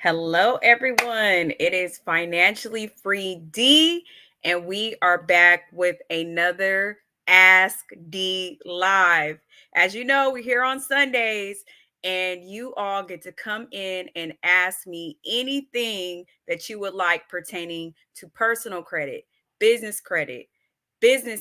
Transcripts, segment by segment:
Hello, everyone. It is Financially Free Dee, and we are back with another Ask D Live. As you know, we're here on Sundays, and you all get to come in and ask me anything that you would like pertaining to personal credit, business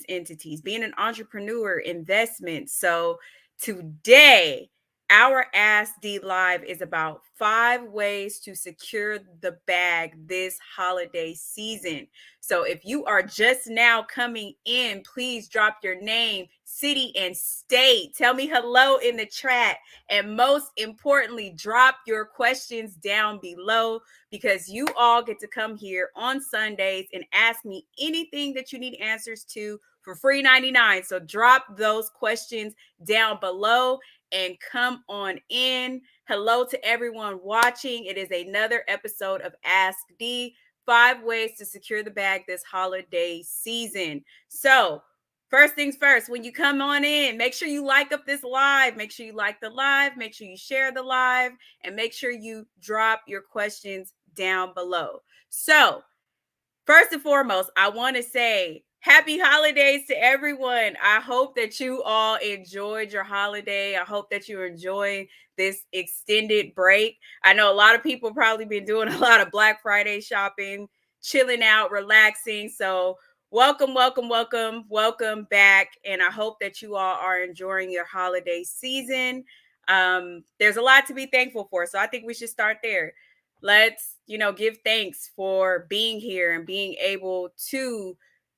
entities, being an entrepreneur, investments. So today, our Ask D Live is about 5 ways to secure the bag this holiday season. So if you are just now coming in, please drop your name, city, and state. Tell me hello in the chat. And most importantly, drop your questions down below because you all get to come here on Sundays and ask me anything that you need answers to for free 99. So drop those questions down below and come on in. Hello to everyone watching. It is another episode of Ask D, 5 ways to secure the bag this holiday season. So, first things first, when you come on in, make sure you like up this live. Make sure you like the live. Make sure you share the live. And make sure you drop your questions down below. So, first and foremost, I want to say happy holidays to everyone. I hope that you all enjoyed your holiday. I hope that you're enjoying this extended break. I know a lot of people probably been doing a lot of Black Friday shopping, chilling out, relaxing. So, welcome back. And I hope that you all are enjoying your holiday season. There's a lot to be thankful for. So, I think we should start there. Let's give thanks for being here and being able to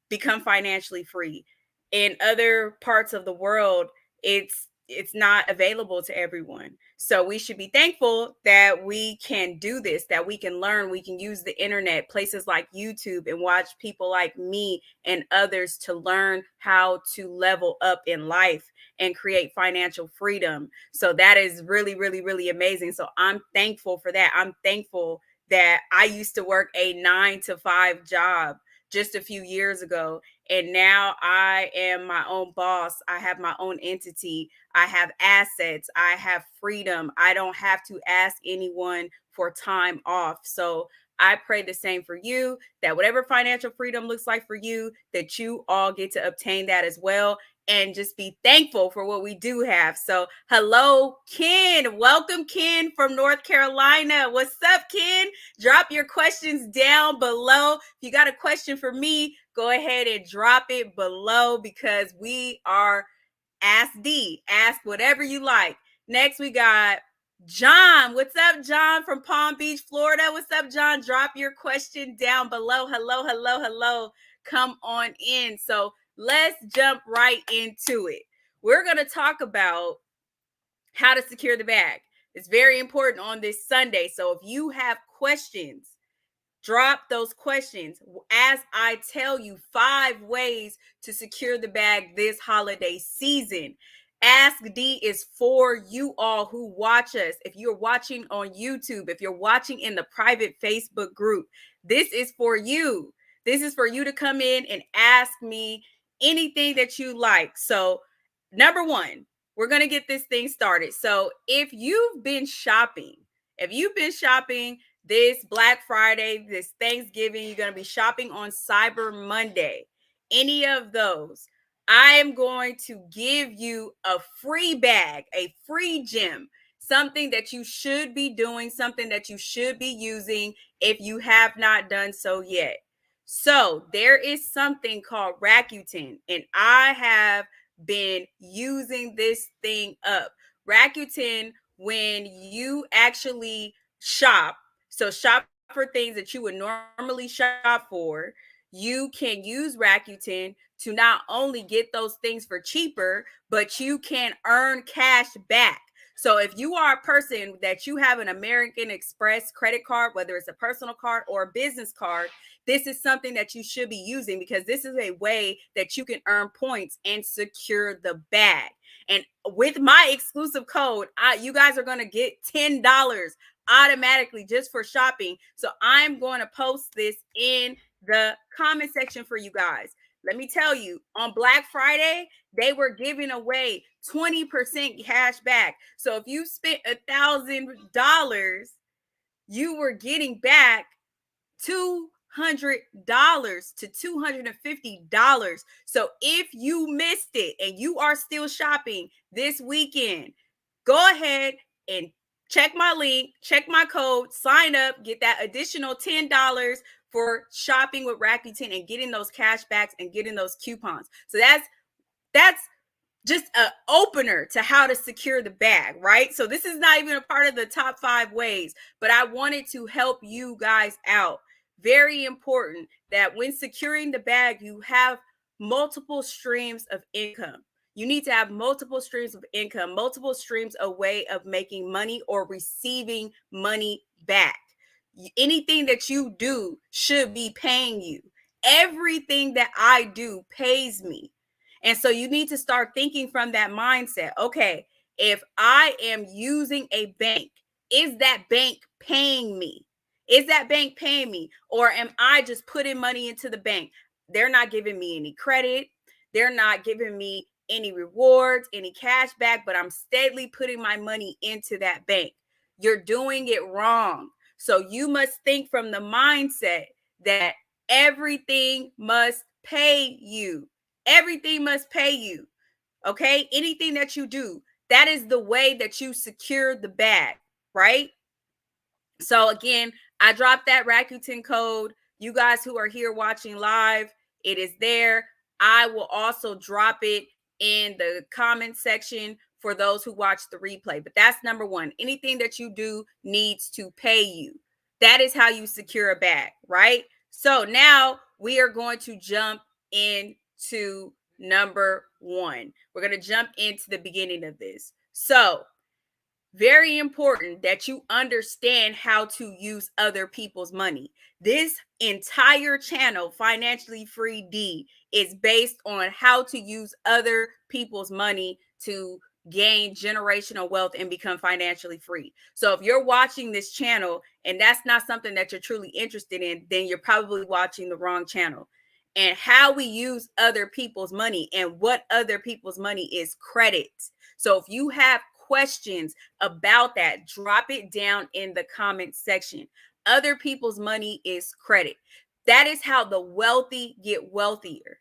become financially free. In other parts of the world, it's not available to everyone, so we should be thankful that we can do this, that we can learn, we can use the internet, places like YouTube, and watch people like me and others to learn how to level up in life and create financial freedom. So that is really, really, really amazing. So I'm thankful for that. I'm thankful that I used to work a 9 to 5 job just a few years ago. And now I am my own boss. I have my own entity. I have assets. I have freedom. I don't have to ask anyone for time off. So I pray the same for you, that whatever financial freedom looks like for you, that you all get to obtain that as well, and just be thankful for what we do have. So, hello, Ken. Welcome, Ken, from North Carolina. What's up, Ken? Drop your questions down below. If you got a question for me, go ahead and drop it below because we are Ask D. Ask whatever you like. Next, we got John. What's up, John, from Palm Beach, Florida? What's up, John? Drop your question down below. Hello. Come on in. So let's jump right into it. We're going to talk about how to secure the bag. It's very important on this Sunday. So if you have questions, drop those questions as I tell you 5 ways to secure the bag this holiday season. Ask D is for you all who watch us. If you're watching on YouTube, if you're watching in the private Facebook group, this is for you. This is for you to come in and ask me anything that you like. So, number one, we're going to get this thing started. So, if you've been shopping this Black Friday, this Thanksgiving, you're going to be shopping on Cyber Monday, any of those, I am going to give you a free bag, a free gem, something that you should be doing, something that you should be using if you have not done so yet. So there is something called Rakuten, and I have been using this thing up. Rakuten, when you actually shop, so shop for things that you would normally shop for, you can use Rakuten to not only get those things for cheaper, but you can earn cash back. So if you are a person that you have an American Express credit card, whether it's a personal card or a business card, this is something that you should be using because this is a way that you can earn points and secure the bag. And with my exclusive code, you guys are going to get $10 automatically just for shopping. So I'm going to post this in the comment section for you guys. Let me tell you, on Black Friday, they were giving away 20% cash back. So if you spent $1,000, you were getting back $200 to $250. So if you missed it and you are still shopping this weekend, go ahead and check my link, check my code, sign up, get that additional $10 for shopping with Rakuten and getting those cash backs and getting those coupons. So that's just an opener to how to secure the bag, right? So this is not even a part of the top 5 ways, but I wanted to help you guys out. Very important that when securing the bag, you have multiple streams of income. You need to have multiple streams of income, multiple streams a way of making money or receiving money back. Anything that you do should be paying you. Everything that I do pays me. And so you need to start thinking from that mindset. Okay, if I am using a bank, is that bank paying me? Is that bank paying me? Or am I just putting money into the bank? They're not giving me any credit. They're not giving me any rewards, any cash back, but I'm steadily putting my money into that bank. You're doing it wrong. So you must think from the mindset that everything must pay you. Everything must pay you. Okay? Anything that you do, that is the way that you secure the bag, right? So again, I dropped that Rakuten code. You guys who are here watching live, it is there. I will also drop it in the comment section for those who watch the replay. But that's number one. Anything that you do needs to pay you. That is how you secure a bag, right? So now we are going to jump into number one. We're going to jump into the beginning of this. So very important that you understand how to use other people's money. This entire channel, Financially Free Dee, is based on how to use other people's money to gain generational wealth and become financially free. So if you're watching this channel and that's not something that you're truly interested in, then you're probably watching the wrong channel. And how we use other people's money and what other people's money is credit. So if you have questions about that, drop it down in the comment section. Other people's money is credit. That is how the wealthy get wealthier.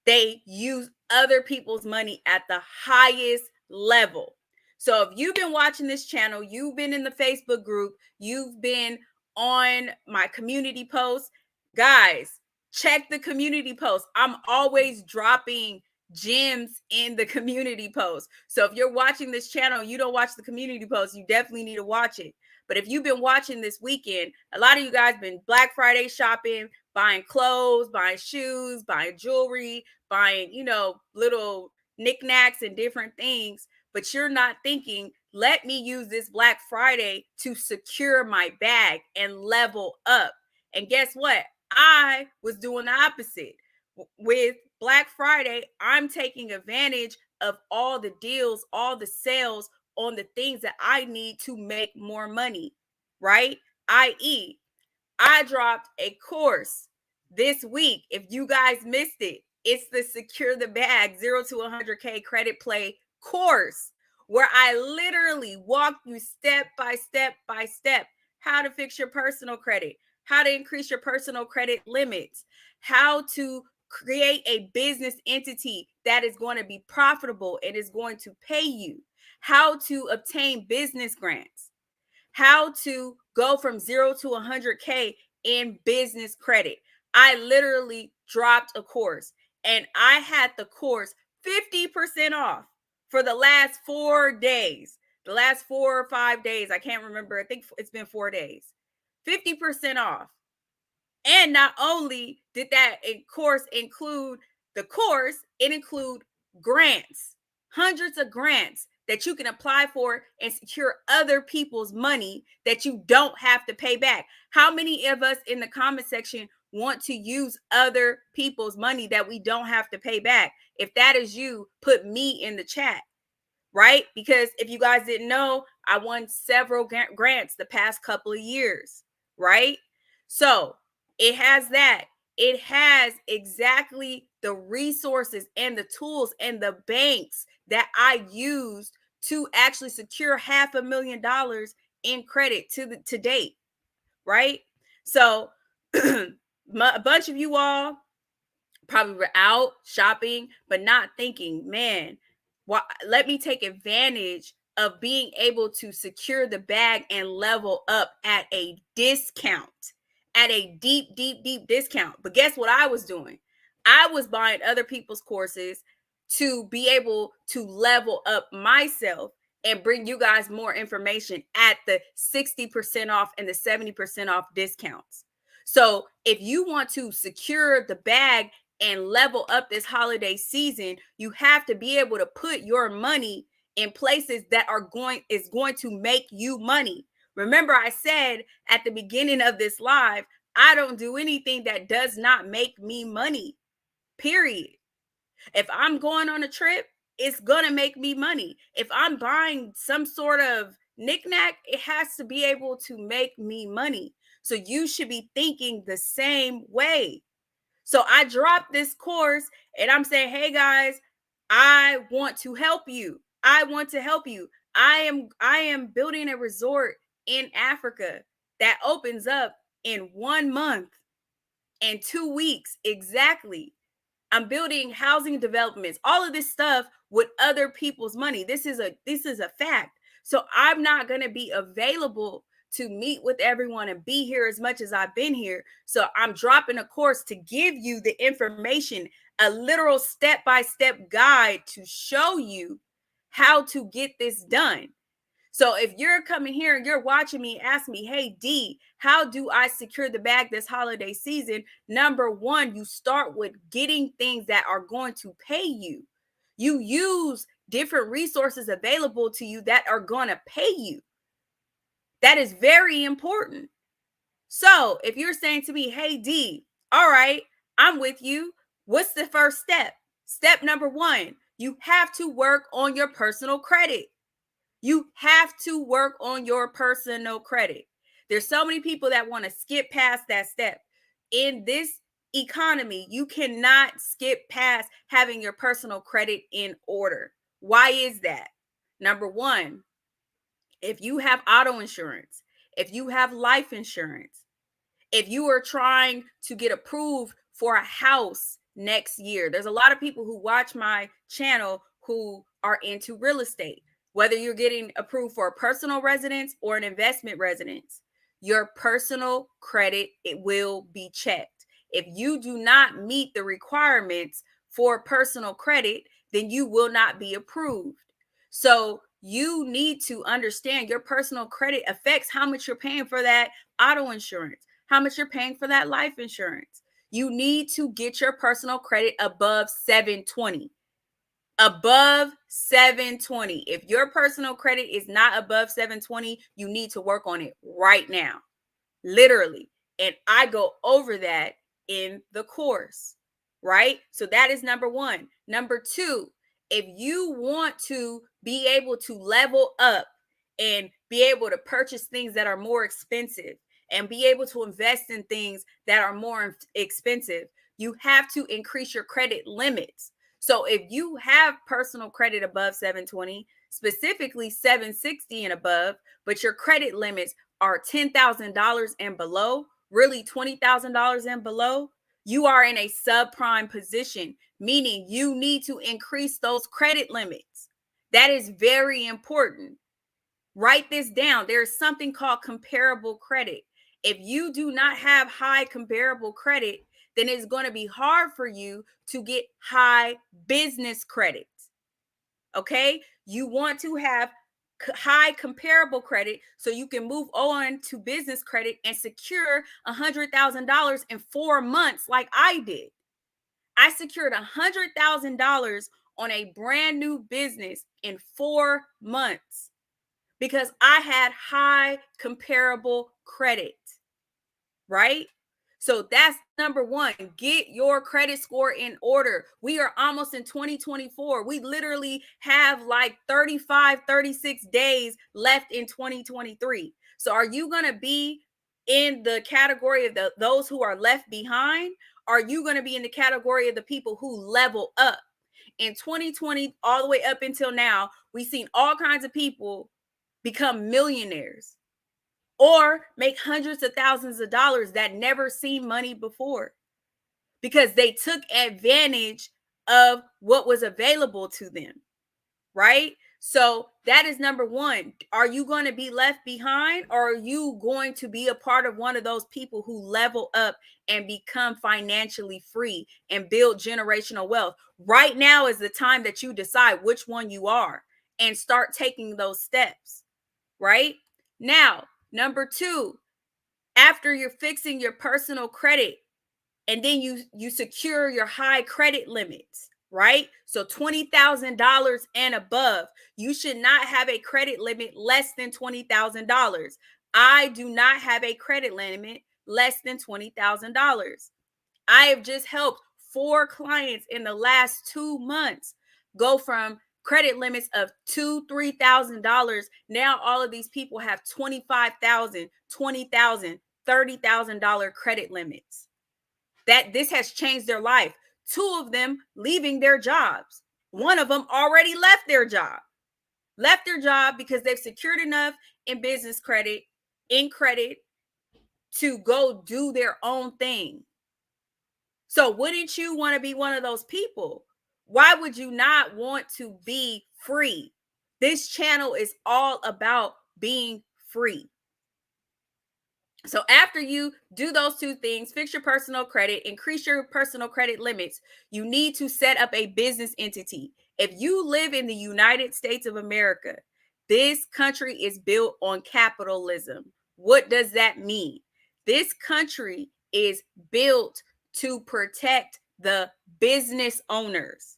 They use other people's money at the highest level. So if you've been watching this channel, you've been in the Facebook group, you've been on my community posts, guys, check the community posts. I'm always dropping gems in the community post. So if you're watching this channel, you don't watch the community post, you definitely need to watch it. But if you've been watching this weekend, a lot of you guys been Black Friday shopping, buying clothes, buying shoes, buying jewelry, buying, little knickknacks and different things. But you're not thinking, let me use this Black Friday to secure my bag and level up. And guess what? I was doing the opposite. With Black Friday, I'm taking advantage of all the deals, all the sales on the things that I need to make more money, right? I.e., I dropped a course this week. If you guys missed it, it's the Secure the Bag 0 to 100K Credit Play course, where I literally walk you step by step how to fix your personal credit, how to increase your personal credit limits, how to create a business entity that is going to be profitable and is going to pay you, how to obtain business grants, how to go from 0 to 100K in business credit. I literally dropped a course and I had the course 50% off for the last 4 days. The last 4 or 5 days, I can't remember. I think it's been 4 days. 50% off. And not only did that course include the course, it include grants, hundreds of grants that you can apply for and secure other people's money that you don't have to pay back. How many of us in the comment section want to use other people's money that we don't have to pay back? If that is you, put me in the chat, right? Because if you guys didn't know, I won several grants the past couple of years, right? So it has that. It has exactly the resources and the tools and the banks that I used to actually secure $500,000 in credit to date. right? So a bunch of you all probably were out shopping, but not thinking, man, let me take advantage of being able to secure the bag and level up at a discount, at a deep, deep, deep discount. But guess what I was doing? I was buying other people's courses to be able to level up myself and bring you guys more information at the 60% off and the 70% off discounts. So if you want to secure the bag and level up this holiday season, you have to be able to put your money in places that is going to make you money. Remember, I said at the beginning of this live, I don't do anything that does not make me money. Period. If I'm going on a trip, it's gonna make me money. If I'm buying some sort of knickknack, it has to be able to make me money. So you should be thinking the same way. So I dropped this course and I'm saying, hey guys, I want to help you. I want to help you. I am building a resort in Africa that opens up in 1 month and 2 weeks exactly. I'm building housing developments, all of this stuff with other people's money. This is a fact. So I'm not going to be available to meet with everyone and be here as much as I've been here. So I'm dropping a course to give you the information, a literal step-by-step guide to show you how to get this done. So if you're coming here and you're watching me, ask me, hey, Dee, how do I secure the bag this holiday season? Number one, you start with getting things that are going to pay you. You use different resources available to you that are going to pay you. That is very important. So if you're saying to me, hey, Dee, all right, I'm with you. What's the first step? Step number one, you have to work on your personal credit. You have to work on your personal credit. There's so many people that want to skip past that step. In this economy, you cannot skip past having your personal credit in order. Why is that? Number one, if you have auto insurance, if you have life insurance, if you are trying to get approved for a house next year, there's a lot of people who watch my channel who are into real estate. Whether you're getting approved for a personal residence or an investment residence, your personal credit, it will be checked. If you do not meet the requirements for personal credit, then you will not be approved. So you need to understand your personal credit affects how much you're paying for that auto insurance, how much you're paying for that life insurance. You need to get your personal credit above 720. Above 720. If your personal credit is not above 720, you need to work on it right now. Literally. And I go over that in the course, right? So that is number one. Number two, if you want to be able to level up and be able to purchase things that are more expensive and be able to invest in things that are more expensive, you have to increase your credit limits. So if you have personal credit above 720, specifically 760 and above, but your credit limits are $10,000 and below, really $20,000 and below, you are in a subprime position, meaning you need to increase those credit limits. That is very important. Write this down. There is something called comparable credit. If you do not have high comparable credit, then it's going to be hard for you to get high business credit. Okay? You want to have high comparable credit so you can move on to business credit and secure $100,000 in 4 months like I did. I secured $100,000 on a brand new business in 4 months because I had high comparable credit, right? So that's number one. Get your credit score in order. We are almost in 2024. We literally have like 35, 36 days left in 2023. So are you going to be in the category of those who are left behind? Are you going to be in the category of the people who level up? In 2020, all the way up until now, we've seen all kinds of people become millionaires. or make hundreds of thousands of dollars that never seen money before because they took advantage of what was available to them, right? So that is number one. Are you going to be left behind, or are you going to be a part of one of those people who level up and become financially free and build generational wealth? Right now is the time that you decide which one you are and start taking those steps, right? Now, number two, after you're fixing your personal credit, and then you secure your high credit limits, right? So $20,000 and above. You should not have a credit limit less than $20,000. I do not have a credit limit less than $20,000. I have just helped 4 clients in the last 2 months go from credit limits of $2,000-$3,000. Now all of these people have $25,000, $20,000, $30,000 credit limits. That this has changed their life. 2 of them leaving their jobs. One of them already left their job because they've secured enough in business credit, in credit, to go do their own thing. So wouldn't you want to be one of those people? Why would you not want to be free? This channel is all about being free. So after you do those 2 things, fix your personal credit, increase your personal credit limits, you need to set up a business entity. If you live in the United States of America, this country is built on capitalism. What does that mean? This country is built to protect the business owners,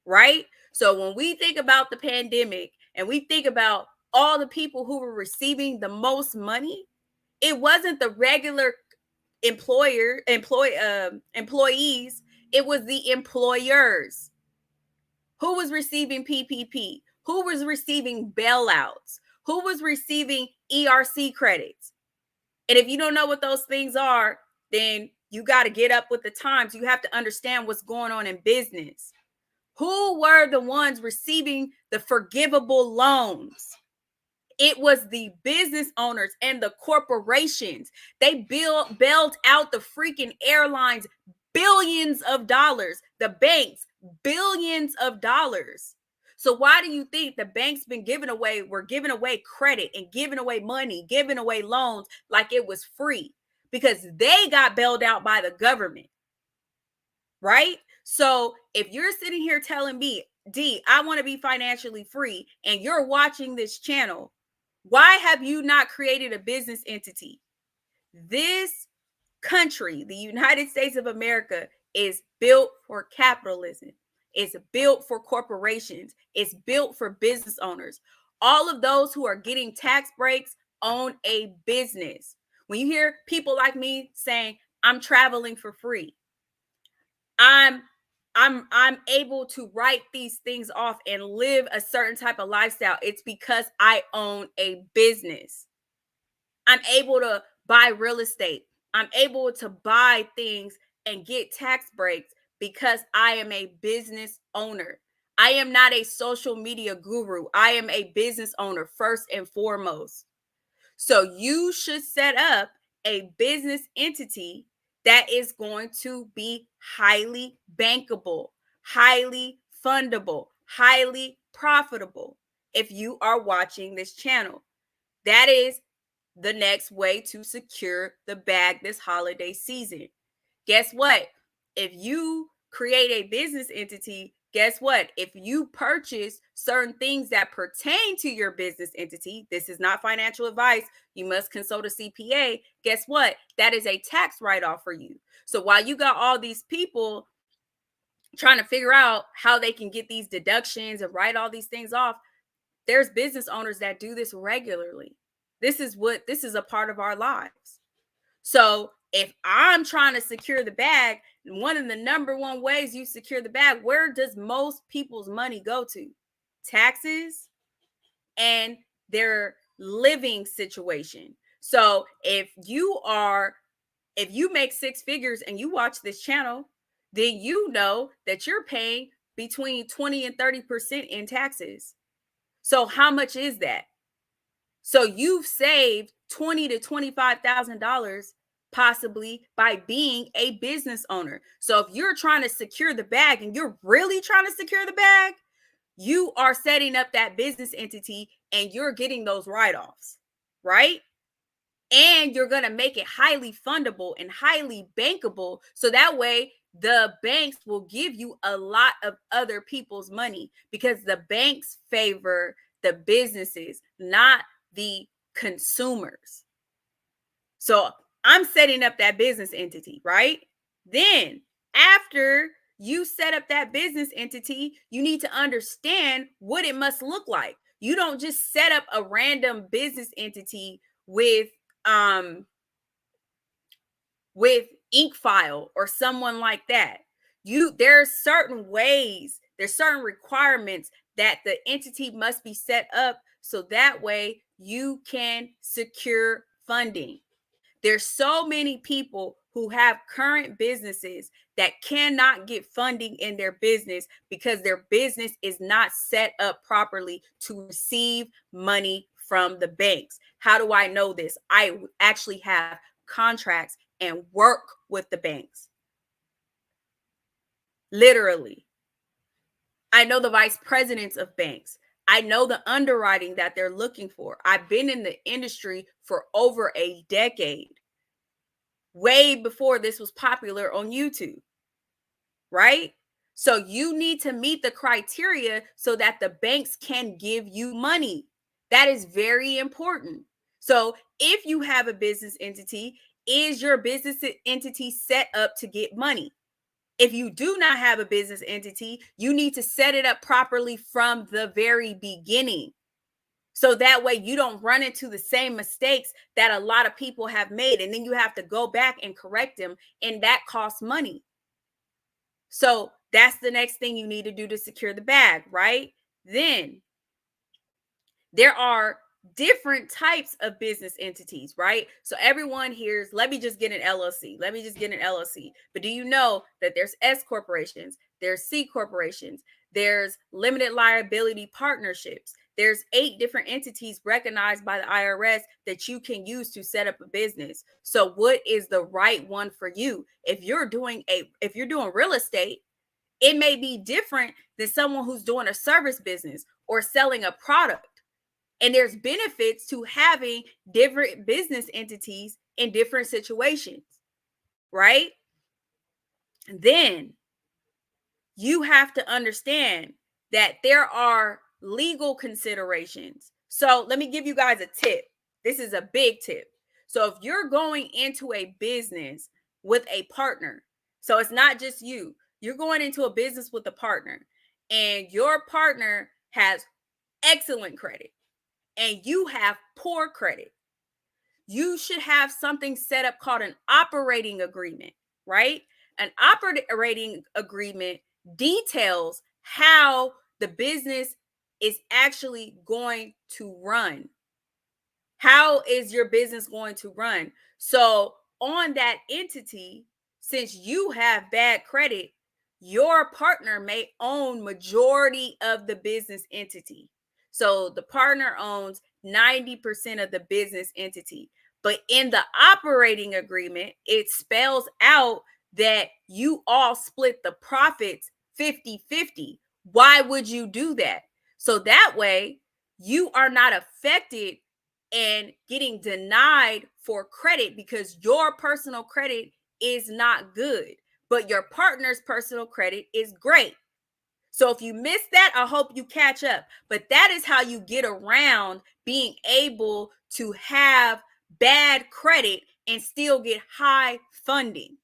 right? So when we think about the pandemic and we think about all the people who were receiving the most money, it wasn't the regular employees, it was the employers. Who was receiving PPP? Who was receiving bailouts? Who was receiving ERC credits? And if you don't know what those things are, then you got to get up with the times. You have to understand what's going on in business. Who were the ones receiving the forgivable loans? It was the business owners and the corporations. They bailed out the freaking airlines billions of dollars, the banks billions of dollars. So why do you think the banks were giving away credit and giving away money, giving away loans like it was free? Because they got bailed out by the government, right? So if you're sitting here telling me, D, I want to be financially free, and you're watching this channel, why have you not created a business entity? This country, the United States of America, is built for capitalism. It's built for corporations. It's built for business owners. All of those who are getting tax breaks own a business. When you hear people like me saying, I'm traveling for free, I'm able to write these things off and live a certain type of lifestyle, it's because I own a business. I'm able to buy real estate. I'm able to buy things and get tax breaks because I am a business owner. I am not a social media guru. I am a business owner first and foremost. So you should set up a business entity that is going to be highly bankable, highly fundable, highly profitable. If you are watching this channel, that is the next way to secure the bag this holiday season. Guess what? If you create a business entity, guess what? If you purchase certain things that pertain to your business entity, this is not financial advice. You must consult a CPA. Guess what? That is a tax write-off for you. So while you got all these people trying to figure out how they can get these deductions and write all these things off, there's business owners that do this regularly. This is a part of our lives. So if I'm trying to secure the bag, one of the number one ways you secure the bag, where does most people's money go to? Taxes and their living situation. So if you make 6 figures and you watch this channel, then you know that you're paying between 20 and 30% in taxes. So how much is that? So you've saved $20,000 to $25,000 possibly by being a business owner. So if you're trying to secure the bag and you're really trying to secure the bag, you are setting up that business entity and you're getting those write-offs, right? And you're going to make it highly fundable and highly bankable. So that way, the banks will give you a lot of other people's money because the banks favor the businesses, not the consumers. So I'm setting up that business entity, right? Then, after you set up that business entity, you need to understand what it must look like. You don't just set up a random business entity um with Inkfile or someone like that. There's certain ways, there's certain requirements that the entity must be set up so that way you can secure funding. There's so many people who have current businesses that cannot get funding in their business because their business is not set up properly to receive money from the banks. How do I know this? I actually have contracts and work with the banks. Literally. I know the vice presidents of banks. I know the underwriting that they're looking for. I've been in the industry for over a decade, way before this was popular on YouTube, right? So you need to meet the criteria so that the banks can give you money. That is very important. So if you have a business entity, is your business entity set up to get money? If you do not have a business entity, you need to set it up properly from the very beginning. So that way you don't run into the same mistakes that a lot of people have made. And then you have to go back and correct them. And that costs money. So that's the next thing you need to do to secure the bag, right? Then there are different types of business entities, right? So everyone hears, let me just get an LLC. Let me just get an LLC. But do you know that there's S corporations, there's C corporations, there's limited liability partnerships. There's 8 different entities recognized by the IRS that you can use to set up a business. So what is the right one for you? If you're doing real estate, it may be different than someone who's doing a service business or selling a product. And there's benefits to having different business entities in different situations, right? Then you have to understand that there are legal considerations. So let me give you guys a tip. This is a big tip. So if you're going into a business with a partner, so it's not just you, you're going into a business with a partner, and your partner has excellent credit and you have poor credit, you should have something set up called an operating agreement, right? An operating agreement details how the business is actually going to run. How is your business going to run? So, on that entity, since you have bad credit, your partner may own majority of the business entity. So, the partner owns 90% of the business entity. But in the operating agreement, it spells out that you all split the profits 50-50. Why would you do that? So that way you are not affected and getting denied for credit because your personal credit is not good, but your partner's personal credit is great. So if you miss that, I hope you catch up. But that is how you get around being able to have bad credit and still get high funding.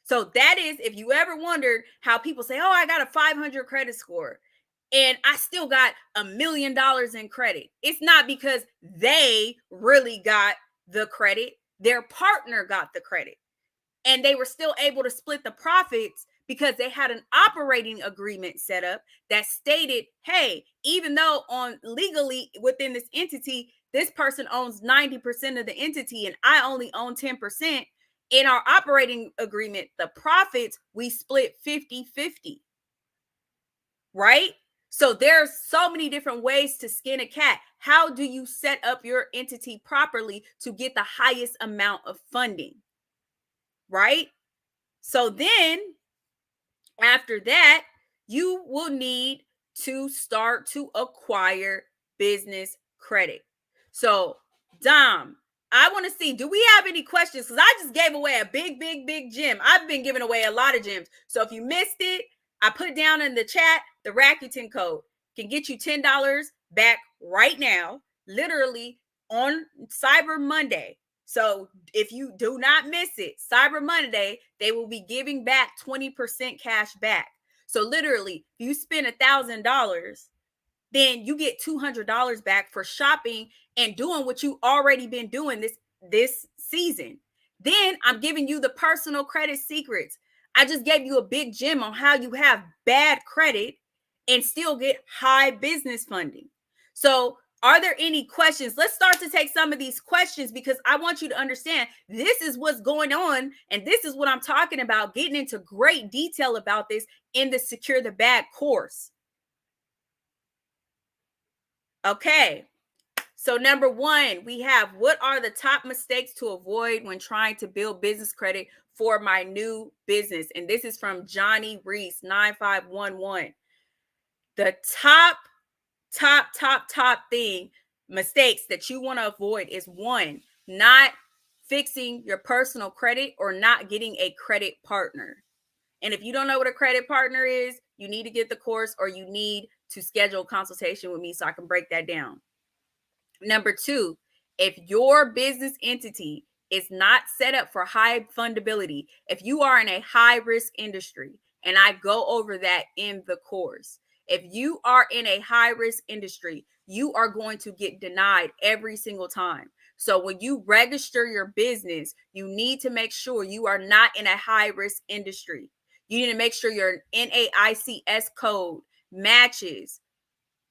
So that is, if you ever wondered how people say, oh, I got a 500 credit score and I still got $1 million in credit. It's not because they really got the credit. Their partner got the credit. And they were still able to split the profits because they had an operating agreement set up that stated, hey, even though on legally within this entity, this person owns 90% of the entity and I only own 10%, in our operating agreement, the profits we split 50-50. Right? So there's so many different ways to skin a cat. How do you set up your entity properly to get the highest amount of funding? Right? So then after that, you will need to start to acquire business credit. So, Dom, I want to see, do we have any questions? Because I just gave away a big gem. I've been giving away a lot of gems. So if you missed it, I put down in the chat the Rakuten code can get you $10 back right now, literally on Cyber Monday. So if you do not miss it, Cyber Monday, they will be giving back 20% cash back. So literally, if you spend $1,000, then you get $200 back for shopping and doing what you already been doing this season. Then I'm giving you the personal credit secrets. I just gave you a big gem on how you have bad credit and still get high business funding. So are there any questions? Let's start to take some of these questions because I want you to understand this is what's going on and this is what I'm talking about, getting into great detail about this in the Secure the Bag course. Okay, so number one, we have what are the top mistakes to avoid when trying to build business credit for my new business? And this is from Johnny Reese, 9511. The top thing, mistakes that you want to avoid is one, not fixing your personal credit or not getting a credit partner. And if you don't know what a credit partner is, you need to get the course or you need to schedule a consultation with me so I can break that down. Number two, if your business entity is not set up for high fundability, if you are in a high risk industry, and I go over that in the course, if you are in a high risk industry, you are going to get denied every single time. So when you register your business, you need to make sure you are not in a high risk industry. You need to make sure your NAICS code matches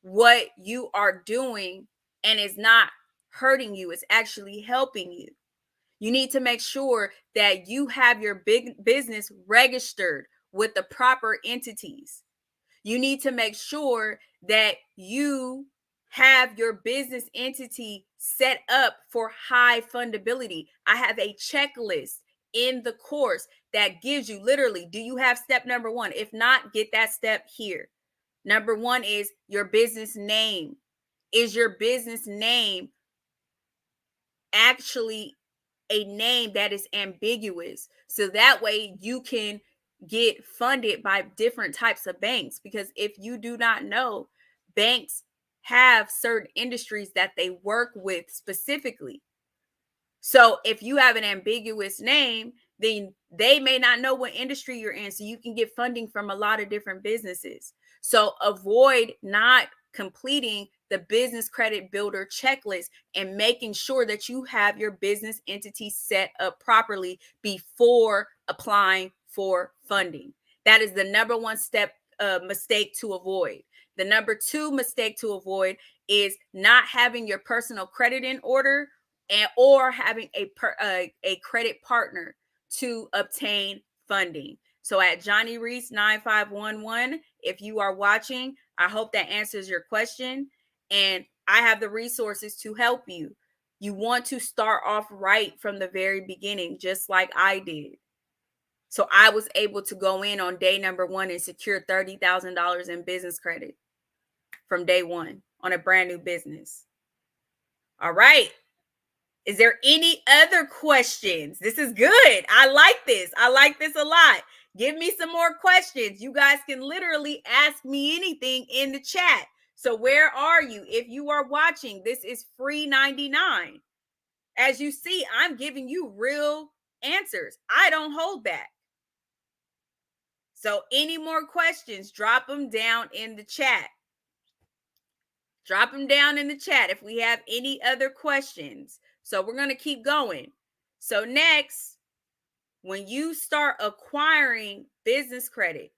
what you are doing and is not hurting you, it's actually helping you. You need to make sure that you have your big business registered with the proper entities. You need to make sure that you have your business entity set up for high fundability. I have a checklist in the course that gives you literally, do you have step number one? If not, get that step here. Number one is your business name. Is your business name actually a name that is ambiguous? So that way you can get funded by different types of banks. Because if you do not know, banks have certain industries that they work with specifically. So if you have an ambiguous name, then they may not know what industry you're in. So you can get funding from a lot of different businesses. So avoid not completing the business credit builder checklist and making sure that you have your business entity set up properly before applying for funding. That is the number one step mistake to avoid. The number two mistake to avoid is not having your personal credit in order or having a credit partner to obtain funding. So at Johnny Reese 9511, if you are watching, I hope that answers your question. And I have the resources to help you. You want to start off right from the very beginning, just like I did. So I was able to go in on day number one and secure $30,000 in business credit from day one on a brand new business. All right. Is there any other questions? This is good. I like this. I like this a lot. Give me some more questions. You guys can literally ask me anything in the chat. So where are you? If you are watching, this is free 99. As you see, I'm giving you real answers. I don't hold back. So any more questions, drop them down in the chat. Drop them down in the chat if we have any other questions. So we're going to keep going. So next, when you start acquiring business credit,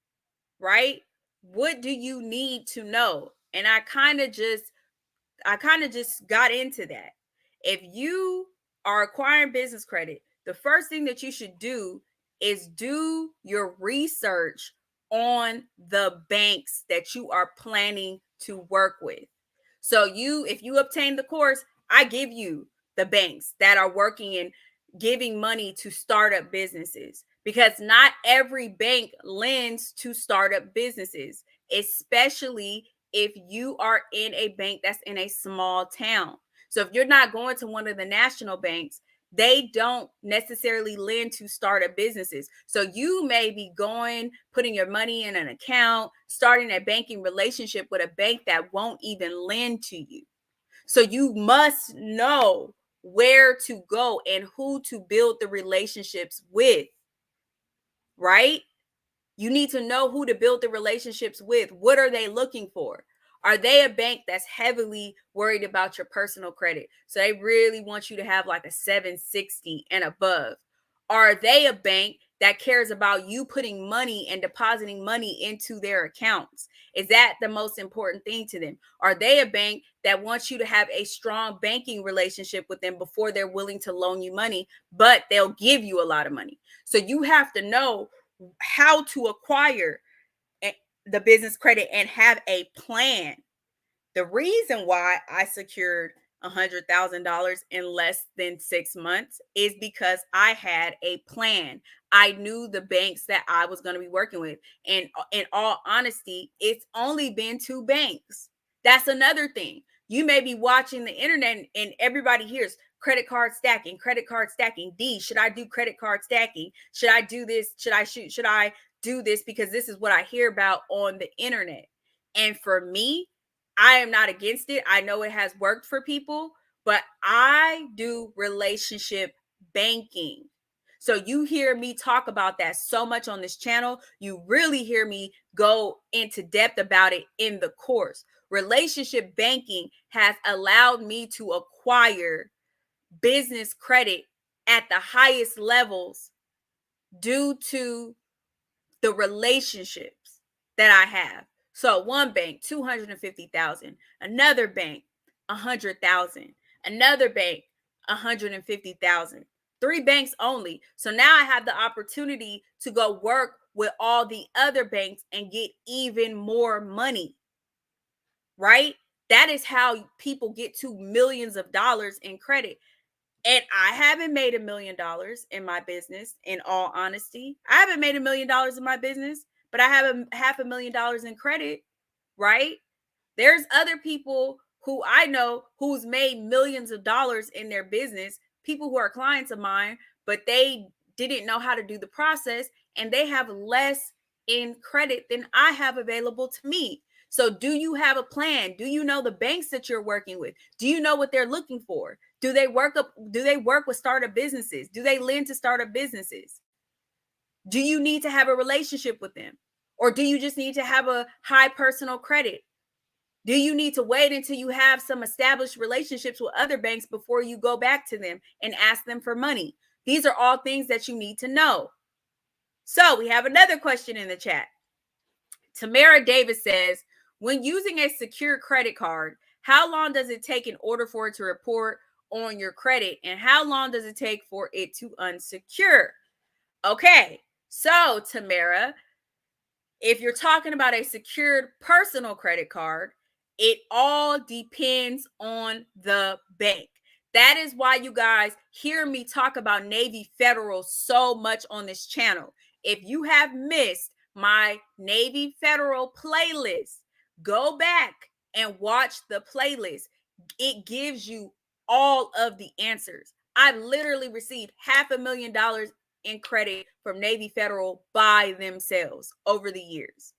right? What do you need to know? And I kind of just got into that. If you are acquiring business credit, the first thing that you should do is do your research on the banks that you are planning to work with. So if you obtain the course, I give you the banks that are working and giving money to startup businesses, because not every bank lends to startup businesses, especially if you are in a bank that's in a small town. So if you're not going to one of the national banks, they don't necessarily lend to startup businesses. So you may be putting your money in an account, starting a banking relationship with a bank that won't even lend to you. So you must know where to go and who to build the relationships with, right? You need to know who to build the relationships with. What are they looking for? Are they a bank that's heavily worried about your personal credit? So they really want you to have like a 760 and above. Are they a bank that cares about you putting money and depositing money into their accounts? Is that the most important thing to them? Are they a bank that wants you to have a strong banking relationship with them before they're willing to loan you money, but they'll give you a lot of money? So you have to know how to acquire the business credit and have a plan. The reason why I secured $100,000 in less than 6 months is because I had a plan. I knew the banks that I was going to be working with. And in all honesty, it's only been 2 banks. That's another thing. You may be watching the internet and everybody hears credit card stacking, credit card stacking. D, should I do credit card stacking? Should I do this? Should I do this? Because this is what I hear about on the internet. And for me, I am not against it. I know it has worked for people, but I do relationship banking. So you hear me talk about that so much on this channel. You really hear me go into depth about it in the course. Relationship banking has allowed me to acquire business credit at the highest levels due to the relationships that I have. So one bank, 250,000, another bank, 100,000, another bank, 150,000. 3 banks only. So now I have the opportunity to go work with all the other banks and get even more money, right? That is how people get to millions of dollars in credit. And I haven't made $1 million in my business, in all honesty. I haven't made $1 million in my business, but I have $500,000 in credit, right? There's other people who I know who's made millions of dollars in their business, people who are clients of mine, but they didn't know how to do the process and they have less in credit than I have available to me. So do you have a plan? Do you know the banks that you're working with? Do you know what they're looking for? Do they work with startup businesses? Do they lend to startup businesses? Do you need to have a relationship with them? Or do you just need to have a high personal credit? Do you need to wait until you have some established relationships with other banks before you go back to them and ask them for money? These are all things that you need to know. So we have another question in the chat. Tamara Davis says, when using a secure credit card, how long does it take in order for it to report on your credit? And how long does it take for it to unsecure? Okay, so Tamara, if you're talking about a secured personal credit card, it all depends on the bank. That is why you guys hear me talk about Navy Federal so much on this channel. If you have missed my Navy Federal playlist, go back and watch the playlist. It gives you all of the answers. I've literally received $500,000 in credit from Navy Federal by themselves over the years.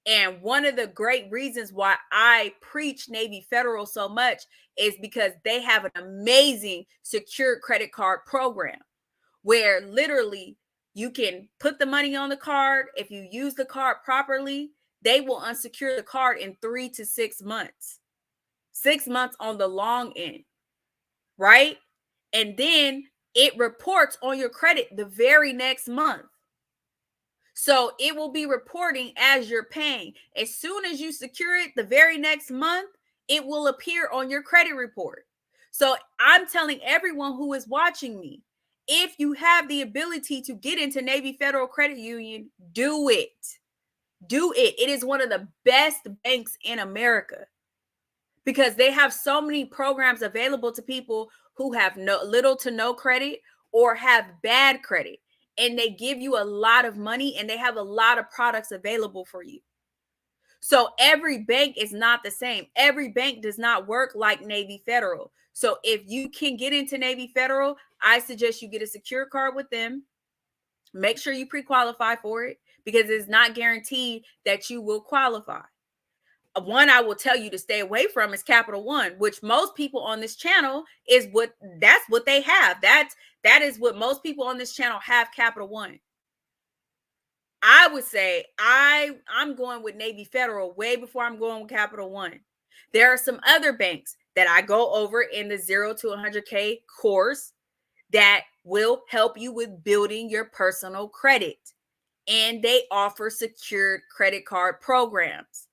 And one of the great reasons why I preach Navy Federal so much is because they have an amazing secured credit card program where literally you can put the money on the card. If you use the card properly, they will unsecure the card in 3 to 6 months. 6 months on the long end, right? And then it reports on your credit the very next month. So it will be reporting as you're paying. As soon as you secure it, the very next month, it will appear on your credit report. So I'm telling everyone who is watching me, if you have the ability to get into Navy Federal Credit Union, do it. Do it. It is one of the best banks in America because they have so many programs available to people who have little to no credit or have bad credit. And they give you a lot of money and they have a lot of products available for you. So every bank is not the same. Every bank does not work like Navy Federal. So if you can get into Navy Federal, I suggest you get a secure card with them. Make sure you pre-qualify for it because it's not guaranteed that you will qualify. One I will tell you to stay away from is Capital One, which most people on this channel that's what they have. That is what most people on this channel have, Capital One. I would say I'm going with Navy Federal way before I'm going with Capital One. There are some other banks that I go over in the 0 to 100K course that will help you with building your personal credit. And they offer secured credit card programs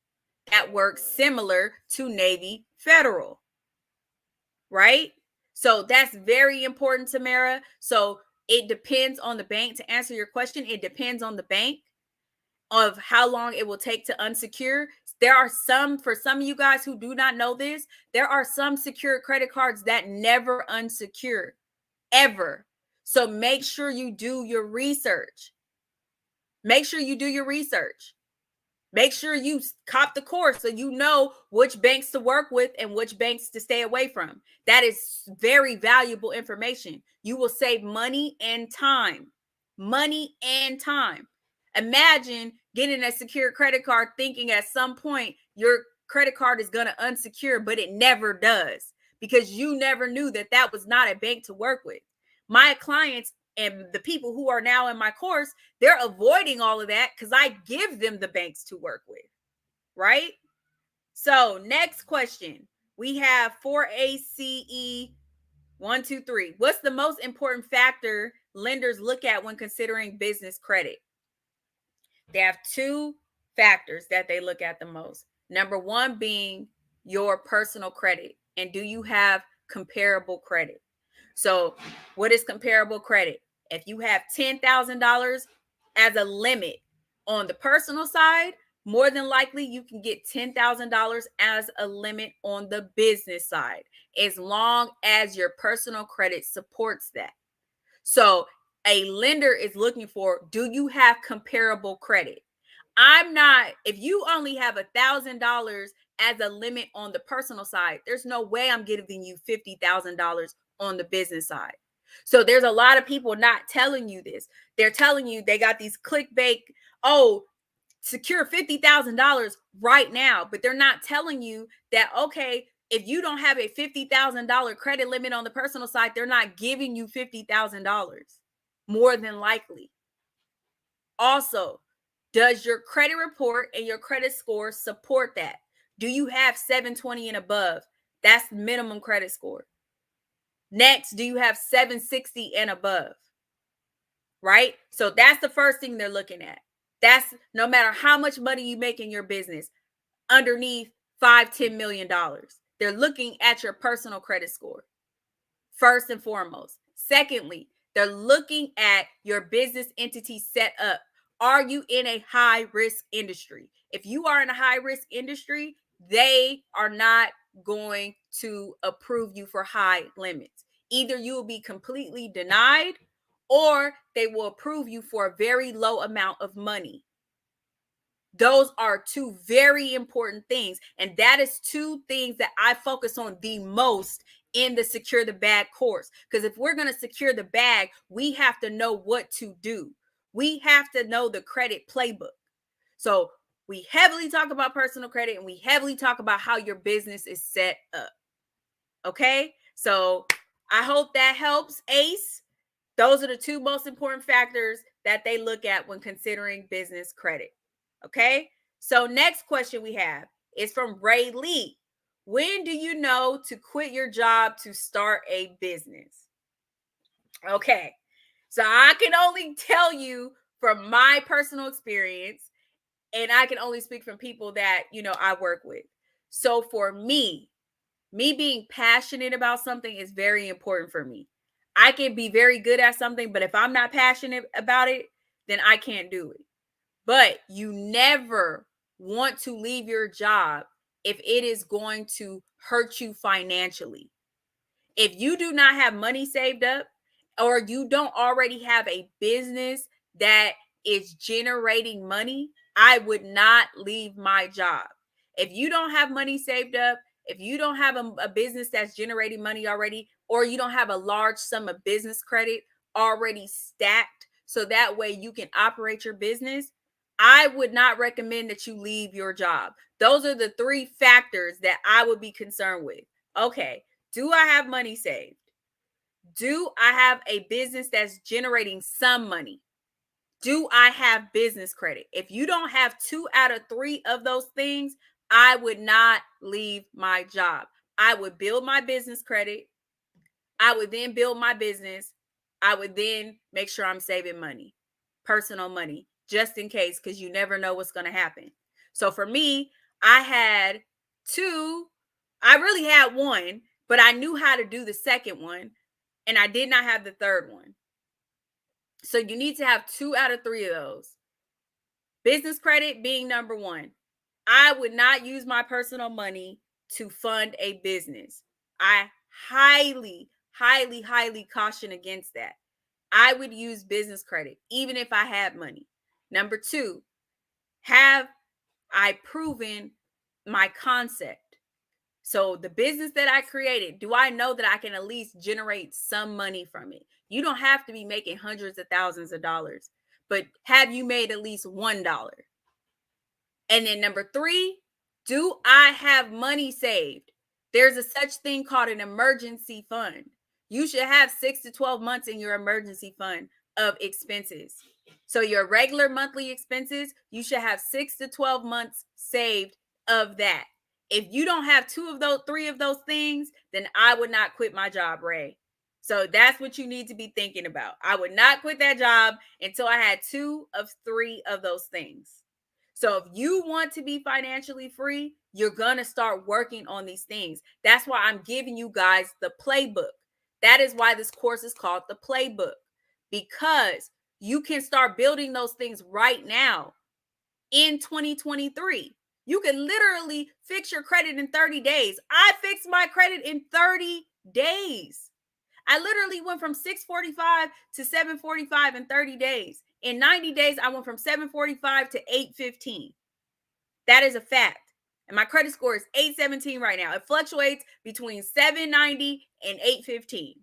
that work similar to Navy Federal, right? So that's very important, Tamara. So it depends on the bank. To answer your question, it depends on the bank of how long it will take to unsecure. There are for some of you guys who do not know this, there are some secured credit cards that never unsecure, ever. So make sure you do your research. Make sure you do your research. Make sure you cop the course so you know which banks to work with and which banks to stay away from. That is very valuable information. You will save money and time. Money and time. Imagine getting a secured credit card thinking at some point your credit card is going to unsecure, but it never does because you never knew that that was not a bank to work with. My clients and the people who are now in my course, they're avoiding all of that because I give them the banks to work with, right? So next question. We have 4ACE123. What's the most important factor lenders look at when considering business credit? They have two factors that they look at the most. Number one being your personal credit. And do you have comparable credit? So what is comparable credit? If you have $10,000 as a limit on the personal side, more than likely you can get $10,000 as a limit on the business side, as long as your personal credit supports that. So a lender is looking for, do you have comparable credit? If you only have $1,000 as a limit on the personal side, there's no way I'm giving you $50,000 on the business side. So there's a lot of people not telling you this. They're telling you they got these clickbait, secure $50,000 right now, but they're not telling you that, okay, if you don't have a $50,000 credit limit on the personal side, they're not giving you $50,000 more than likely. Also, does your credit report and your credit score support that? Do you have 720 and above? That's the minimum credit score. Next, do you have 760 and above? Right? So that's the first thing they're looking at. That's no matter how much money you make in your business, underneath $5-10 million. They're looking at your personal credit score first and foremost. Secondly, they're looking at your business entity set up. Are you in a high risk industry? If you are in a high risk industry, they are not going to approve you for high limits. Either you will be completely denied or they will approve you for a very low amount of money. Those are two very important things. And that is two things that I focus on the most in the Secure the Bag course. Because if we're going to secure the bag, we have to know what to do. We have to know the credit playbook. So we heavily talk about personal credit and we heavily talk about how your business is set up. Okay, so I hope that helps, Ace. Those are the two most important factors that they look at when considering business credit. Okay, so next question we have is from Ray Lee. When do you know to quit your job to start a business? Okay, so I can only tell you from my personal experience, and I can only speak from people that, I work with. So for me being passionate about something is very important for me. I can be very good at something, but if I'm not passionate about it, then I can't do it. But you never want to leave your job if it is going to hurt you financially. If you do not have money saved up, or you don't already have a business that is generating money, I would not leave my job. If you don't have money saved up, if you don't have a business that's generating money already, or you don't have a large sum of business credit already stacked so that way you can operate your business, I would not recommend that you leave your job. Those are the three factors that I would be concerned with. Okay, do I have money saved? Do I have a business that's generating some money? Do I have business credit? If you don't have 2 out of 3 of those things, I would not leave my job. I would build my business credit. I would then build my business. I would then make sure I'm saving money, personal money, just in case, because you never know what's going to happen. So for me, I had 2. I really had 1, but I knew how to do the second one, and I did not have the third one. So you need to have 2 out of 3 of those. Business credit being number 1. I would not use my personal money to fund a business. I highly, highly, highly caution against that. I would use business credit, even if I had money. Number 2, have I proven my concept? So the business that I created, do I know that I can at least generate some money from it? You don't have to be making hundreds of thousands of dollars, but have you made at least $1? And then number 3, do I have money saved? There's a such thing called an emergency fund. You should have 6 to 12 months in your emergency fund of expenses. So your regular monthly expenses, you should have 6 to 12 months saved of that. If you don't have 3 of those things, then I would not quit my job, Ray. So that's what you need to be thinking about. I would not quit that job until I had 2 of 3 of those things. So if you want to be financially free, you're going to start working on these things. That's why I'm giving you guys the playbook. That is why this course is called the playbook, because you can start building those things right now in 2023. You can literally fix your credit in 30 days. I fixed my credit in 30 days. I literally went from 645 to 745 in 30 days. In 90 days, I went from 745 to 815. That is a fact. And my credit score is 817 right now. It fluctuates between 790 and 815.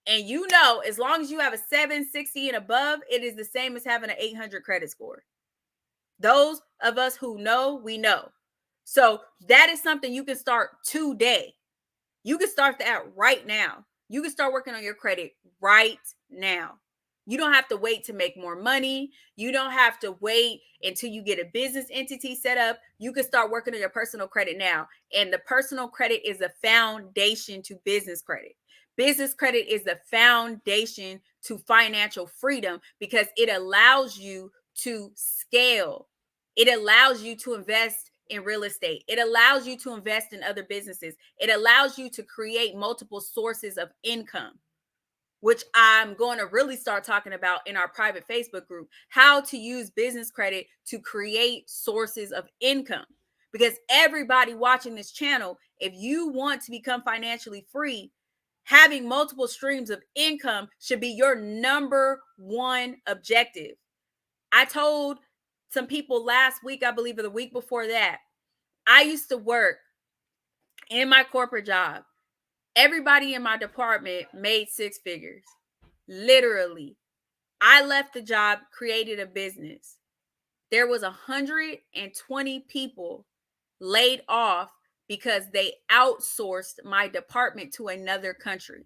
And you know, as long as you have a 760 and above, it is the same as having an 800 credit score. Those of us who know, we know. So that is something you can start today. You can start that right now. You can start working on your credit right now. You don't have to wait to make more money. You don't have to wait until you get a business entity set up. You can start working on your personal credit now. And the personal credit is the foundation to business credit. Business credit is the foundation to financial freedom because it allows you to scale. It allows you to invest in real estate. It allows you to invest in other businesses. It allows you to create multiple sources of income, which I'm going to really start talking about in our private Facebook group, how to use business credit to create sources of income. Because everybody watching this channel, if you want to become financially free, having multiple streams of income should be your number one objective. I told some people last week, I believe, or the week before that, I used to work in my corporate job. Everybody in my department made 6 figures. Literally. I left the job, created a business. There was 120 people laid off because they outsourced my department to another country.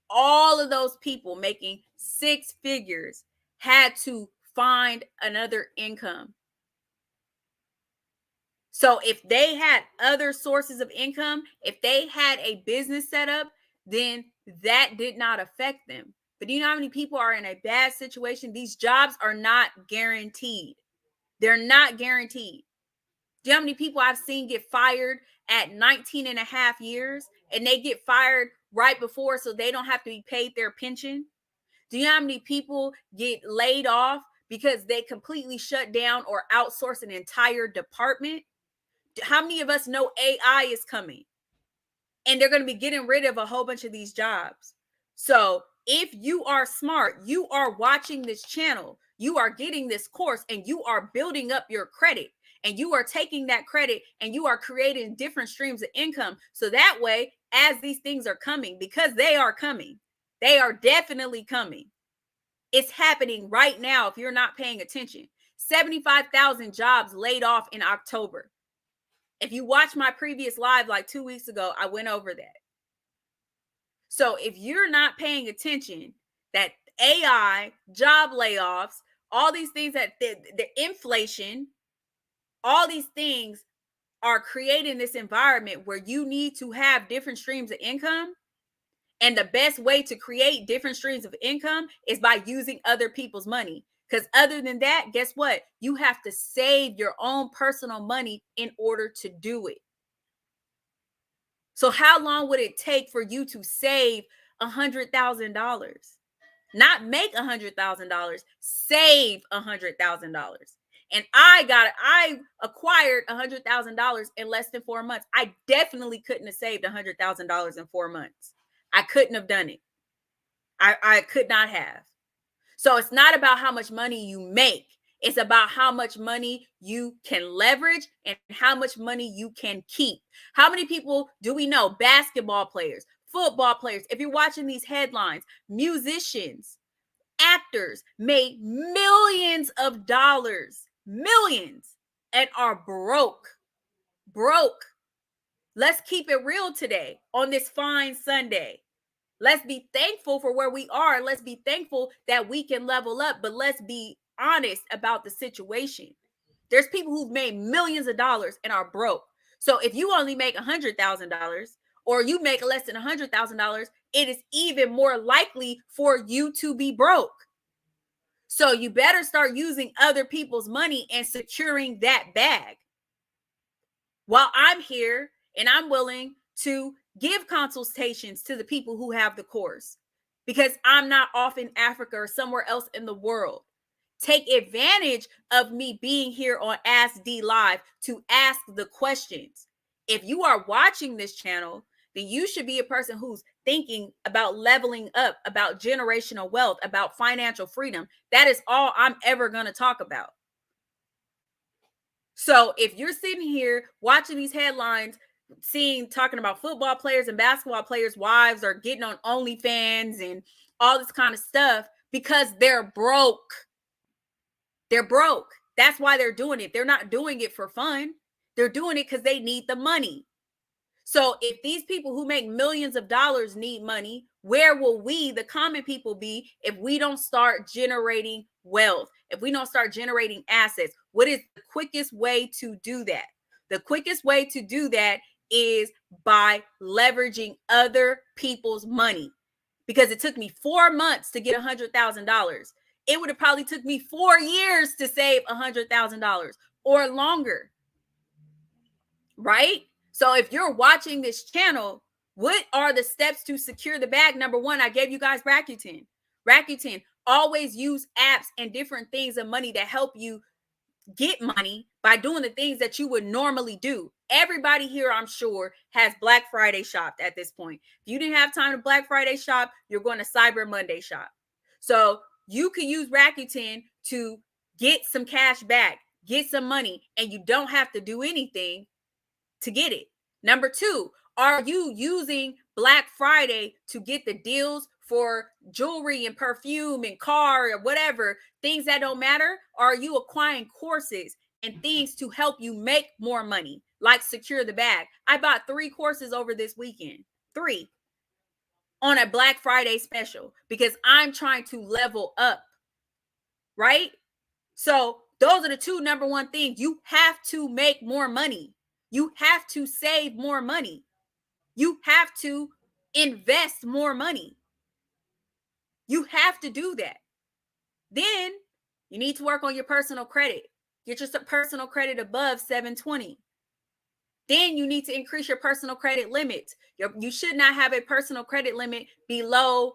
All of those people making 6 figures had to find another income. So if they had other sources of income, if they had a business set up, then that did not affect them. But do you know how many people are in a bad situation? These jobs are not guaranteed. They're not guaranteed. Do you know how many people I've seen get fired at 19 and a half years and they get fired right before so they don't have to be paid their pension? Do you know how many people get laid off because they completely shut down or outsource an entire department. How many of us know AI is coming and they're going to be getting rid of a whole bunch of these jobs? So if you are smart, you are watching this channel, you are getting this course, and you are building up your credit, and you are taking that credit and you are creating different streams of income. So that way, as these things are coming, because they are coming, they are definitely coming. It's happening right now if you're not paying attention. 75,000 jobs laid off in October. If you watch my previous live like 2 weeks ago, I went over that. So if you're not paying attention, that AI, job layoffs, all these things, that the inflation, all these things are creating this environment where you need to have different streams of income. And the best way to create different streams of income is by using other people's money. Because other than that, guess what? You have to save your own personal money in order to do it. So how long would it take for you to save $100,000? Not make $100,000, save $100,000. And I acquired $100,000 in less than 4 months. I definitely couldn't have saved $100,000 in 4 months. I couldn't have done it. I could not have. So it's not about how much money you make. It's about how much money you can leverage and how much money you can keep. How many people do we know? Basketball players, football players. If you're watching these headlines, musicians, actors made millions of dollars, millions, and are broke. Broke. Let's keep it real today on this fine Sunday. Let's be thankful for where we are. Let's be thankful that we can level up, but let's be honest about the situation. There's people who've made millions of dollars and are broke. So if you only make $100,000 or you make less than $100,000, it is even more likely for you to be broke. So you better start using other people's money and securing that bag. While I'm here and I'm willing to give consultations to the people who have the course, because I'm not off in Africa or somewhere else in the world. Take advantage of me being here on Ask D Live to ask the questions. If you are watching this channel, then you should be a person who's thinking about leveling up, about generational wealth, about financial freedom. That is all I'm ever going to talk about. So if you're sitting here watching these headlines, talking about football players and basketball players' wives are getting on OnlyFans and all this kind of stuff because they're broke. They're broke. That's why they're doing it. They're not doing it for fun. They're doing it because they need the money. So if these people who make millions of dollars need money, where will we, the common people, be if we don't start generating wealth, if we don't start generating assets? What is the quickest way to do that? The quickest way to do that is by leveraging other people's money. Because it took me 4 months to get $100,000. It would have probably took me 4 years to save $100,000 or longer. Right? So if you're watching this channel, what are the steps to secure the bag? Number one, I gave you guys Rakuten. Rakuten, always use apps and different things of money to help you get money by doing the things that you would normally do. Everybody here, I'm sure, has Black Friday shopped at this point. If you didn't have time to Black Friday shop, you're going to Cyber Monday shop. So you can use Rakuten to get some cash back, get some money, and you don't have to do anything to get it. Number two, are you using Black Friday to get the deals for jewelry and perfume and car or whatever, things that don't matter? Or are you acquiring courses and things to help you make more money, like Secure the Bag? I bought 3 courses over this weekend, 3 on a Black Friday special because I'm trying to level up, right? So those are the 2 number one things. You have to make more money. You have to save more money. You have to invest more money. You have to do that. Then you need to work on your personal credit. Get your personal credit above 720. Then you need to increase your personal credit limit. You should not have a personal credit limit below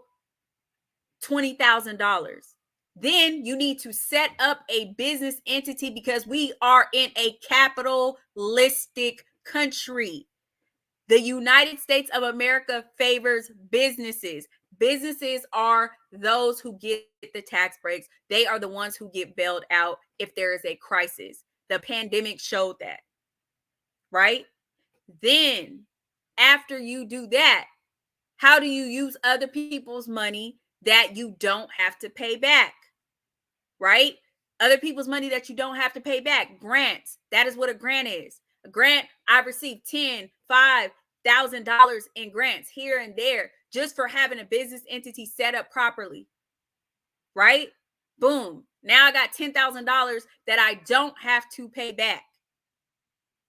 $20,000. Then you need to set up a business entity because we are in a capitalistic country. The United States of America favors businesses. Businesses are those who get the tax breaks. They are the ones who get bailed out if there is a crisis. The pandemic showed that, right? Then, after you do that, how do you use other people's money that you don't have to pay back? Right? Other people's money that you don't have to pay back. Grants. That is what a grant is. A grant, I've received $5,000 in grants here and there just for having a business entity set up properly. Right? Boom. Now I got $10,000 that I don't have to pay back.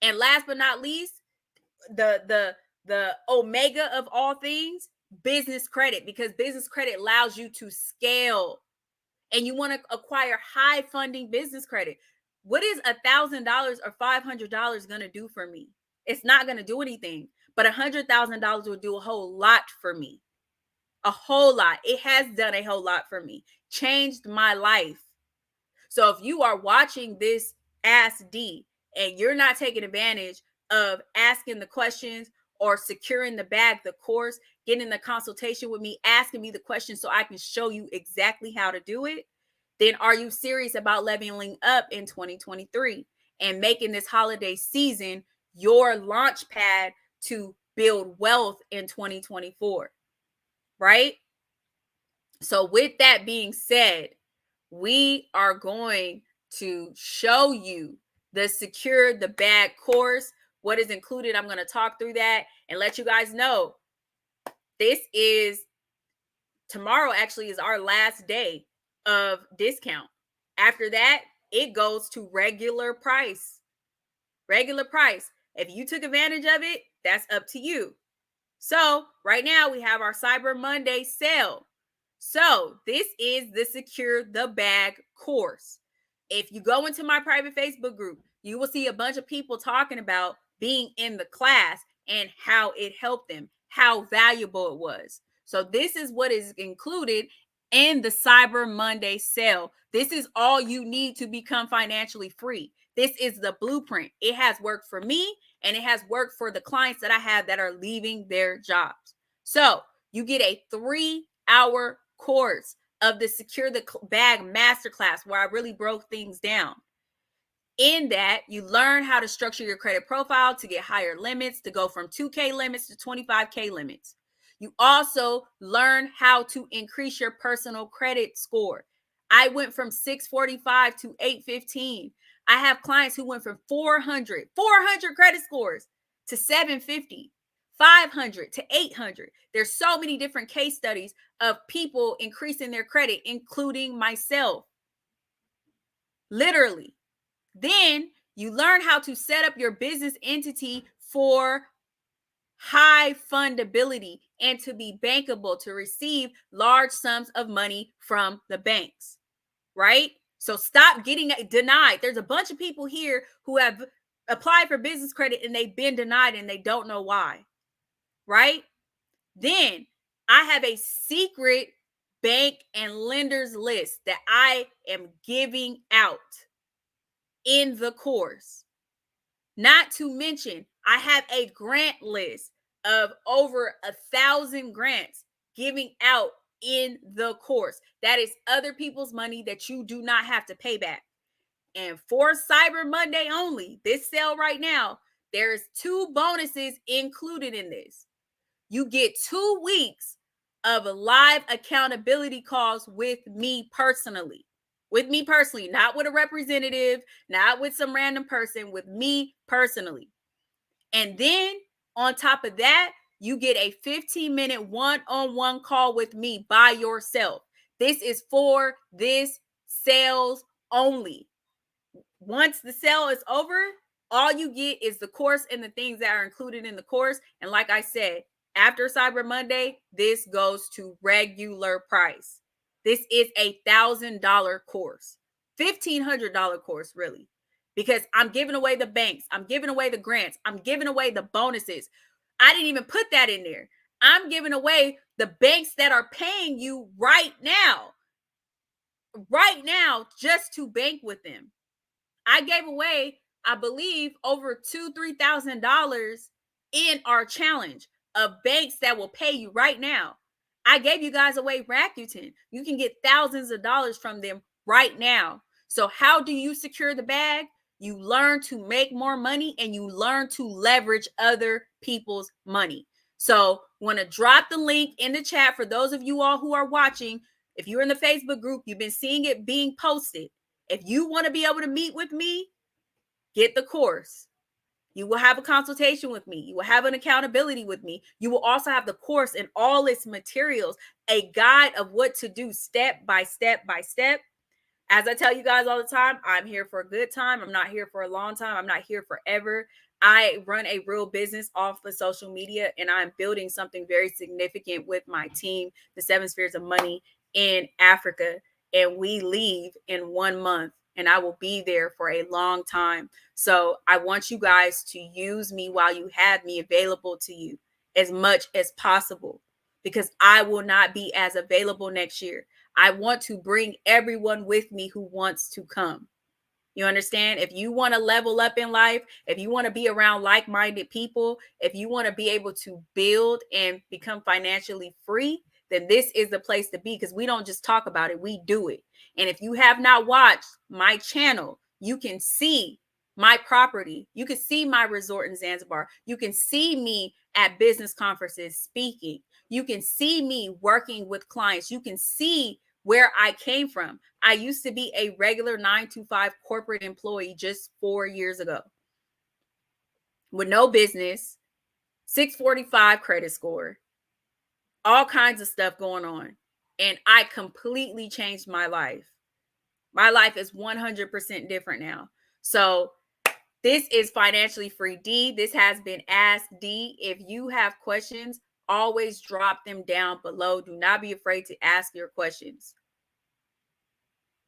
And last but not least, the omega of all things, business credit, because business credit allows you to scale. And you want to acquire high funding business credit. What is $1,000 or $500 going to do for me? It's not going to do anything, but $100,000 will do a whole lot for me. A whole lot. It has done a whole lot for me. Changed my life. So if you are watching this Ask D and you're not taking advantage of asking the questions or securing the bag, the course, getting the consultation with me, asking me the questions so I can show you exactly how to do it, then are you serious about leveling up in 2023 and making this holiday season your launch pad to build wealth in 2024, right? So with that being said, we are going to show you the Secure the Bag course. What is included, I'm going to talk through that and let you guys know. This is tomorrow actually is our last day of discount. After that, it goes to regular price. Regular price. If you took advantage of it, that's up to you. So right now we have our Cyber Monday sale. So this is the Secure the Bag course. If you go into my private Facebook group, you will see a bunch of people talking about being in the class and how it helped them, how valuable it was. So this is what is included in the Cyber Monday sale. This is all you need to become financially free. This is the blueprint. It has worked for me and it has worked for the clients that I have that are leaving their jobs. So you get a 3-hour course of the Secure the Bag Masterclass where I really broke things down. In that, you learn how to structure your credit profile to get higher limits, to go from 2K limits to 25K limits. You also learn how to increase your personal credit score. I went from 645 to 815. I have clients who went from 400 credit scores to 750, 500 to 800. There's so many different case studies of people increasing their credit, including myself. Literally. Then you learn how to set up your business entity for high fundability and to be bankable, to receive large sums of money from the banks, right? So stop getting denied. There's a bunch of people here who have applied for business credit and they've been denied and they don't know why, right? Then I have a secret bank and lenders list that I am giving out in the course. Not to mention, I have a grant list of over 1,000 grants giving out in the course. That is other people's money that you do not have to pay back. And for Cyber Monday only, this sale right now, there's 2 bonuses included in this. You get 2 weeks of live accountability calls with me personally. With me personally, not with a representative, not with some random person, with me personally. And then on top of that, you get a 15-minute one-on-one call with me by yourself. This is for this sales only. Once the sale is over, all you get is the course and the things that are included in the course. And like I said, after Cyber Monday, this goes to regular price. This is $1,000 course, $1,500 course, really, because I'm giving away the banks. I'm giving away the grants. I'm giving away the bonuses. I didn't even put that in there. I'm giving away the banks that are paying you right now. right now just to bank with them. I gave away, I believe, over $2,000-3,000 in our challenge of banks that will pay you right now. I gave you guys away Rakuten. You can get thousands of dollars from them right now. So how do you secure the bag? You learn to make more money and you learn to leverage other people's money. So want to drop the link in the chat for those of you all who are watching. If you're in the Facebook group, you've been seeing it being posted. If you want to be able to meet with me, get the course. You will have a consultation with me. You will have an accountability with me. You will also have the course and all its materials, a guide of what to do step by step by step. As I tell you guys all the time, I'm here for a good time. I'm not here for a long time. I'm not here forever. I run a real business off of social media, and I'm building something very significant with my team, the 7 Spheres of Money in Africa. And we leave in 1 month, and I will be there for a long time. So I want you guys to use me while you have me available to you as much as possible, because I will not be as available next year. I want to bring everyone with me who wants to come. You understand? If you want to level up in life, if you want to be around like-minded people, if you want to be able to build and become financially free, then this is the place to be, because we don't just talk about it, we do it. And if you have not watched my channel, you can see my property. You can see my resort in Zanzibar. You can see me at business conferences speaking. You can see me working with clients. You can see where I came from. I used to be a regular 9 to 5 corporate employee just 4 years ago with no business, 645 credit score, all kinds of stuff going on. And I completely changed my life. My life is 100% different now. So this is Financially Free Dee. This has been Ask Dee. If you have questions, always drop them down below. Do not be afraid to ask your questions.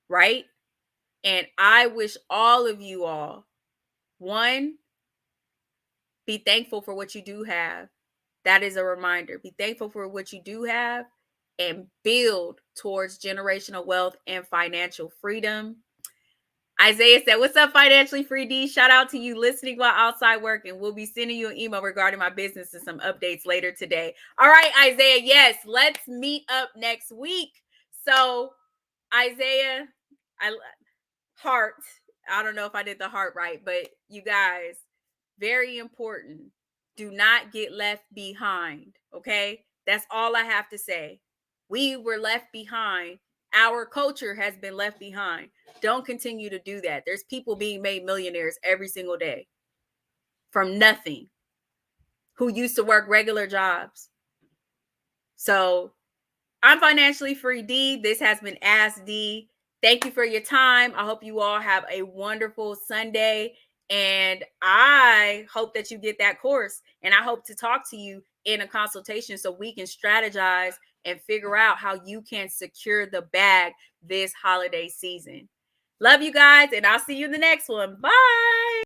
Right? And I wish all of you all, one, be thankful for what you do have. That is a reminder. Be thankful for what you do have and build towards generational wealth and financial freedom. Isaiah said, "What's up, Financially Free Dee? Shout out to you listening while outside working. We'll be sending you an email regarding my business and some updates later today." All right, Isaiah. Yes, let's meet up next week. So, Isaiah, heart. I don't know if I did the heart right, but you guys, very important. Do not get left behind. Okay. That's all I have to say. We were left behind. Our culture has been left behind. Don't continue to do that. There's people being made millionaires every single day from nothing who used to work regular jobs. So I'm Financially Free Dee. This has been Ask Dee. Thank you for your time. I hope you all have a wonderful Sunday. And I hope that you get that course. And I hope to talk to you in a consultation so we can strategize and figure out how you can secure the bag this holiday season. Love you guys, and I'll see you in the next one. Bye.